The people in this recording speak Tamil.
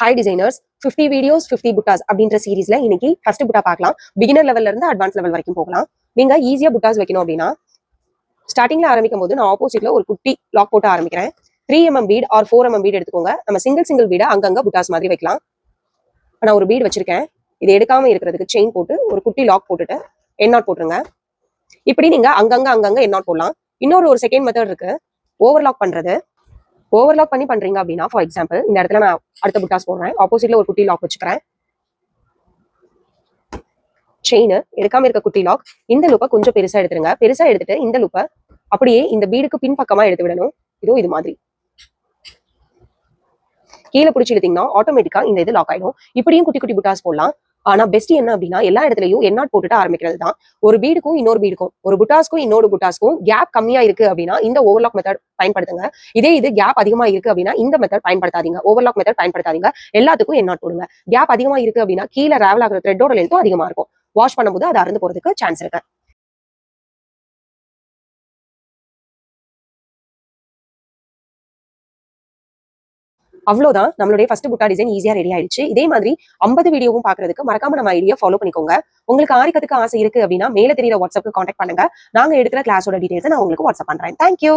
ஹாய் டிசைனர்ஸ் 50 வீடியோஸ் 50 புட்டாஸ் அப்படின்ற சீரீஸ்ல இன்னைக்கு ஃபர்ஸ்ட் புட்டா பார்க்கலாம். பிகினர் லெவல்ல இருந்து அட்வான்ஸ் லெவல் வரைக்கும் போகலாம். நீங்க ஈஸியா புட்டாஸ் வைக்கணும் அப்படின்னா ஸ்டார்டிங்ல ஆரம்பிக்கும் போது நான் ஆப்போசிட்ல ஒரு குட்டி லாக் போட்டு ஆரம்பிக்கிறேன். 3mm beat R 4mm beat எடுத்துக்கோங்க. நம்ம சிங்கிள் பீடை அங்கங்க புட்டாஸ் மாதிரி வைக்கலாம். நான் ஒரு பீட் வச்சிருக்கேன். இது எடுக்காம இருக்கிறதுக்கு செயின் போட்டு ஒரு குட்டி லாக் போட்டுட்டு என் நாட் போட்டுருங்க. இப்படி நீங்க அங்கங்க என் நாட் போடலாம். இன்னொரு செகண்ட் மெத்தட் இருக்கு, ஓவர்லாக் பண்றது. ஓவர்லாக் பண்றீங்க அப்படின்னா ஃபார் எக்ஸாம்பிள் இந்த இடத்துல நான் அடுத்த புட்டாஸ் போடுறேன். ஆப்போசிட்ல ஒரு குட்டி லாக் வச்சுக்கிறேன். செயின் எடுக்காம இருக்க குட்டி லாக். இந்த லூப்பை கொஞ்சம் பெருசா எடுத்துருங்க. பெருசா எடுத்துட்டு இந்த லூப்பை அப்படியே இந்த பீடுக்கு பின் பக்கமா எடுத்து விடணும். இதோ இது மாதிரி கீழே பிடிச்சி எடுத்தீங்கன்னா ஆட்டோமேட்டிக்கா இந்த இது லாக் ஆயிடும். இப்படியும் குட்டி குட்டி புட்டாஸ் போடலாம். ஆனா பெஸ்ட் என்ன அப்படின்னா எல்லா இடத்துலயும் என் நாட் போட்டுட்டு ஆரம்பிக்கிறது தான். ஒரு பீடுக்கும் இன்னொரு பீடுக்கும், ஒரு புட்டாஸ்க்கும் இன்னொரு புட்டாஸ்க்கும் கேப் கம்மியா இருக்கு அப்படின்னா இந்த ஓவர்லாக் மெத்தட் பயன்படுத்துங்க. இதே இது கேப் அதிகமா இருக்கு அப்படின்னா இந்த மெத்தட் பயன்படுத்தாதீங்க. ஓவர்லாக் மெத்தட் பயன்படுத்தாதீங்க. எல்லாத்துக்கும் என் நாட் போடுங்க. கேப் அதிகமா இருக்கு அப்படின்னா கீழே டிராவல் ஆகிற த்ரெட்டோட லென்த்தும் அதிகமா இருக்கும். வாஷ் பண்ணும்போது அது அறுந்து போறதுக்கு சான்ஸ் இருக்கு. அவ்வளவுதான், நம்மளுடைய ஃபர்ஸ்ட் புட்டா டிசைன் ஈஸியா ரெடி ஆயிடுச்சு. இதே மாதிரி 50 வீடியோவும் பாக்குறதுக்கு மறக்காம நம்ம ஐடியா ஃபாலோ பண்ணிக்கோங்க. உங்களுக்கு ஆரி கத்துக்க ஆசை இருக்கு அப்படின்னா மேல தெரியுற வாட்ஸ்அப்க்கு கான்டாக்ட் பண்ணுங்க. நாங்க எடுக்கிற கிளாஸோட டீடைல்ஸ் நான் உங்களுக்கு வாட்ஸ்அப் பண்றேன். தேங்க்யூ.